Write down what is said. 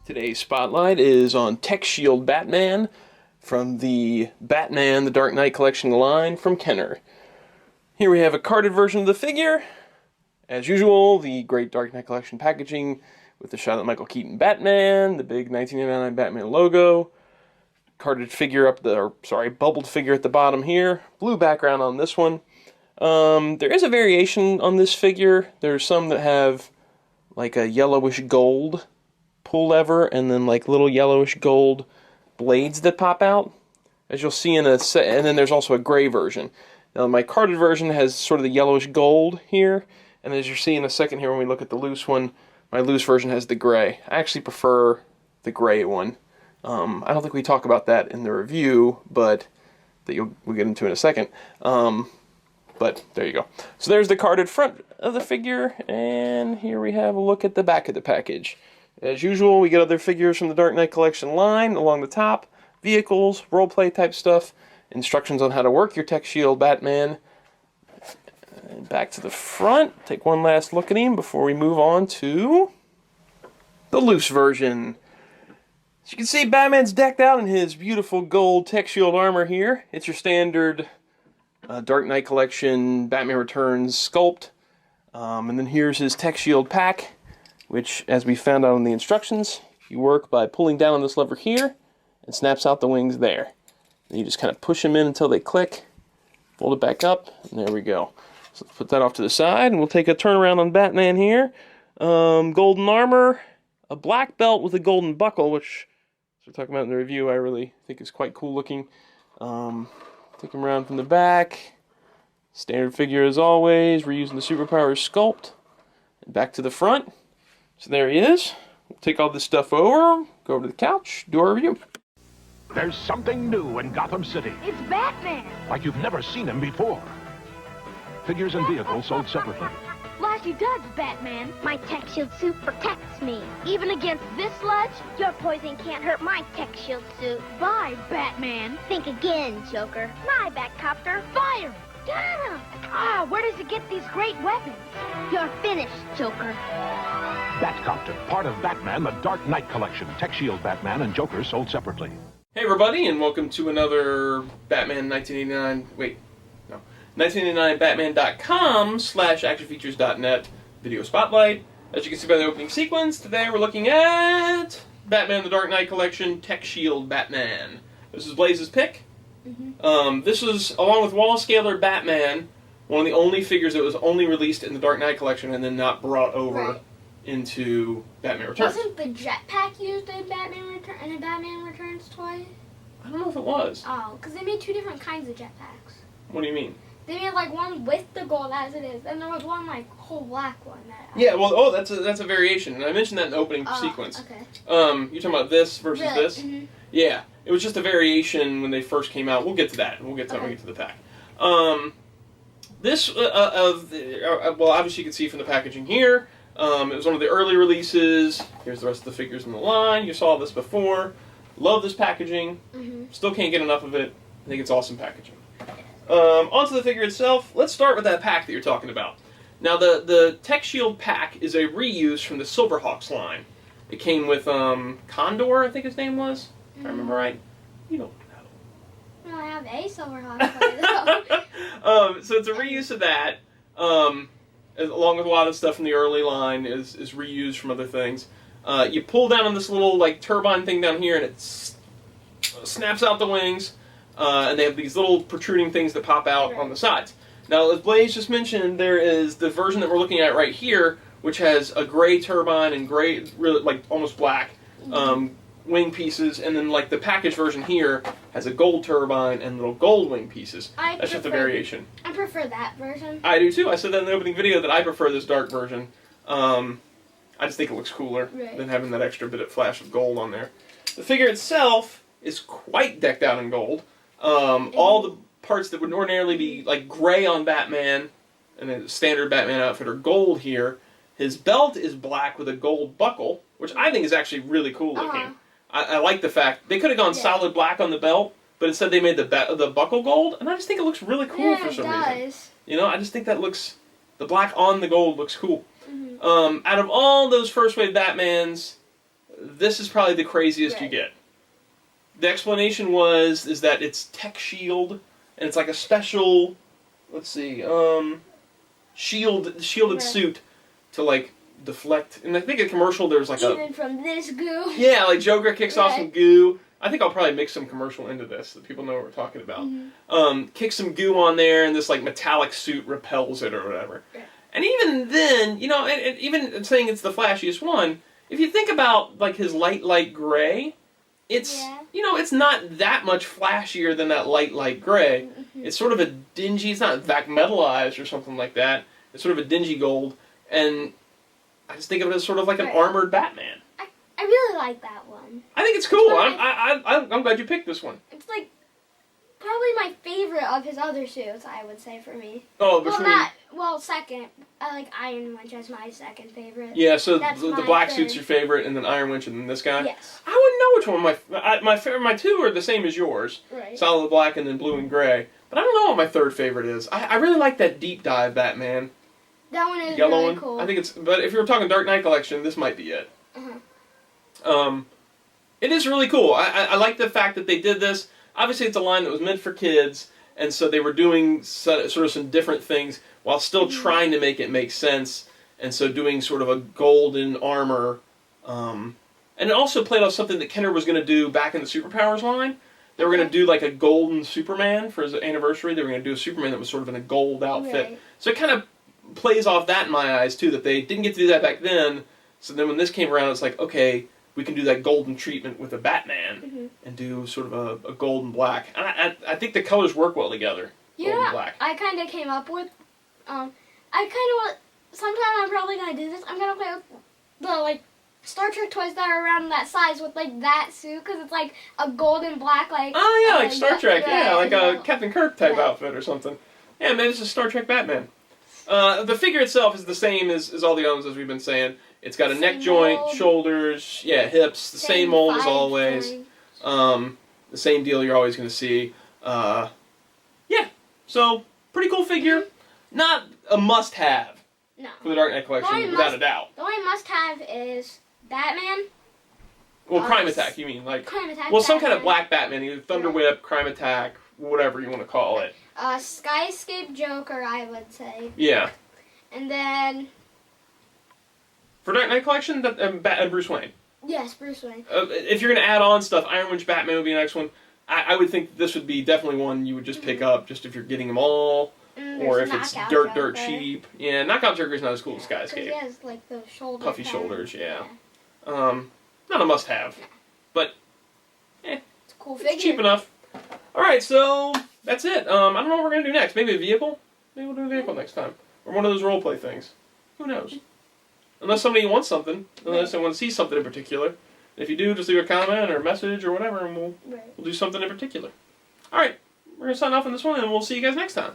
Today's spotlight is on Tec-Shield Batman from the Batman The Dark Knight Collection line from Kenner. Here we have a carded version of the figure. As usual, the great Dark Knight Collection packaging with the shot of Michael Keaton Batman, the big 1989 Batman logo, carded figure bubbled figure at the bottom here, blue background on this one. There is a variation on this figure. There's some that have like a yellowish gold pull lever and then like little yellowish gold blades that pop out, as you'll see in a set. And then there's also a gray version. Now my carded version has sort of the yellowish gold here, and as you'll see in a second here when we look at the loose one, my loose version has the gray. I actually prefer the gray one. I don't think we talk about that in the review, but that we'll get into in a second. But there you go. So there's the carded front of the figure, and here we have a look at the back of the package. As usual, we get other figures from the Dark Knight Collection line along the top, vehicles, roleplay type stuff, instructions on how to work your Tec-Shield Batman. And back to the front, take one last look at him before we move on to the loose version. As you can see, Batman's decked out in his beautiful gold Tec-Shield armor here. It's your standard Dark Knight Collection Batman Returns sculpt. And then here's his Tec-Shield pack, which, as we found out in the instructions, you work by pulling down on this lever here, and snaps out the wings there. And you just kind of push them in until they click, fold it back up, and there we go. So let's put that off to the side, and we'll take a turnaround on Batman here. Golden armor, a black belt with a golden buckle, which, as we're talking about in the review, I really think is quite cool looking. Take him around from the back. Standard figure as always. We're using the Superpowers sculpt. And back to the front. So there he is. We'll take all this stuff over, go over to the couch, do our review. There's something new in Gotham City. It's Batman! Like you've never seen him before. Figures and vehicles sold separately. Flashy duds, Batman. My Tec-Shield suit protects me. Even against this sludge, your poison can't hurt my Tec-Shield suit. Bye, Batman. Think again, Joker. My Batcopter, fire! Got him! Ah, where does it get these great weapons? You're finished, Joker. Batcopter, part of Batman, the Dark Knight Collection. Tec-Shield Batman and Joker sold separately. Hey everybody, and welcome to another Batman 1989 Batman.com/actionfeatures.net video spotlight. As you can see by the opening sequence, today we're looking at Batman the Dark Knight Collection Tec-Shield Batman. This is Blaze's pick. This was, along with Wall Scaler Batman, one of the only figures that was only released in the Dark Knight Collection and then not brought over into Batman Returns. Wasn't the jetpack used in Batman Returns toy? I don't know if it was. Oh, because they made two different kinds of jetpacks. What do you mean? They made like one with the gold as it is, and there was one like whole black one. That's a variation, and I mentioned that in the opening sequence. Okay. You're talking about this versus this? Mm-hmm. Yeah, it was just a variation when they first came out. We'll get to that. We'll get to when we get to the pack. This well, obviously you can see from the packaging here. It was one of the early releases. Here's the rest of the figures in the line. You saw this before. Love this packaging. Still can't get enough of it. I think it's awesome packaging. Onto the figure itself. Let's start with that pack that you're talking about. Now, the Tec-Shield pack is a reuse from the Silverhawks line. It came with Condor, I think his name was. If I remember right. You don't know. Well, I have a Silverhawk toy though. So it's a reuse of that. Along with a lot of stuff from the early line is reused from other things. You pull down on this little like turbine thing down here, and it snaps out the wings. And they have these little protruding things that pop out on the sides. Now, as Blaze just mentioned, there is the version that we're looking at right here, which has a gray turbine and gray, really like almost black wing pieces, and then like the package version here has a gold turbine and little gold wing pieces. That's just a variation. I prefer that version. I do too. I said that in the opening video that I prefer this dark version. I just think it looks cooler than having that extra bit of flash of gold on there. The figure itself is quite decked out in gold. All the parts that would ordinarily be like gray on Batman and a standard Batman outfit are gold here. His belt is black with a gold buckle, which I think is actually really cool looking. I like the fact they could have gone solid black on the belt, but instead they made the buckle gold, and I just think it looks really cool for some reason. You know, I just think that looks, the black on the gold looks cool. Out of all those first wave Batmans, this is probably the craziest you get. The explanation is that it's Tec-Shield, and it's like a special, let's see, shielded suit to like deflect. And I think in commercial there's like even from this goo. Yeah, like Joker kicks off some goo. I think I'll probably mix some commercial into this so that people know what we're talking about. Kick some goo on there, and this like metallic suit repels it or whatever. And even then, you know, and even saying it's the flashiest one, if you think about like his light gray, it's you know, it's not that much flashier than that light gray. It's sort of a dingy. It's not vac metallized or something like that. It's sort of a dingy gold, and I just think of it as sort of like an armored Batman. I really like that one. I think it's cool. I'm glad you picked this one. It's like probably my favorite of his other suits, I would say, for me. Oh, between... second. I like Iron Winch as my second favorite. Yeah, so the black suit's your favorite, and then Iron Winch, and then this guy? Yes. I wouldn't know which one. My two are the same as yours. Right. Solid black and then blue and gray. But I don't know what my third favorite is. I really like that deep dive Batman. That one is Yellow really one. cool. I think it's... But if you were talking Dark Knight Collection, this might be it. It is really cool. I like the fact that they did this. Obviously, it's a line that was meant for kids, and so they were doing sort of some different things while still trying to make it make sense, and so doing sort of a golden armor. And it also played off something that Kenner was going to do back in the Superpowers line. They were going to do like a golden Superman for his anniversary. They were going to do a Superman that was sort of in a gold outfit. Right. So it kind of plays off that in my eyes, too, that they didn't get to do that back then. So then when this came around, it's like, okay, we can do that golden treatment with a Batman and do sort of a gold and black. And I think the colors work well together. You know what I kind of came up with? Sometime I'm probably going to do this. I'm going to play with the, like, Star Trek toys that are around that size with, like, that suit, because it's, like, a gold and black, like... Oh, yeah, like Star Trek, like a Captain Kirk type outfit or something. Yeah, man, it's a Star Trek Batman. The figure itself is the same as all the others, as we've been saying. It's got a neck joint, shoulders, hips, the same mold as always. The same deal you're always going to see. So, pretty cool figure. Not a must-have for the Dark Knight Collection, without a doubt. The only must-have is Batman. Well, Crime Attack, you mean? Like, Crime Attack. well, some kind of black Batman, either Thunder Whip, Crime Attack, whatever you want to call it. Skyscape Joker, I would say. Yeah. And then... For Dark Knight Collection, Bruce Wayne. Yes, Bruce Wayne. If you're going to add on stuff, Iron Winch Batman would be the next one. I would think this would be definitely one you would just pick up, just if you're getting them all, or if it's dirt cheap. Yeah, Knockout Joker's not as cool as Skyscape. He has, like, the shoulder puffy shoulders, not a must-have, but, it's a cool figure. It's cheap enough. Alright, so, that's it. I don't know what we're going to do next. Maybe a vehicle? Maybe we'll do a vehicle next time. Or one of those role-play things. Who knows? Unless somebody wants something. Unless they want to see something in particular. If you do, just leave a comment or a message or whatever, and we'll do something in particular. Alright, we're going to sign off on this one, and we'll see you guys next time.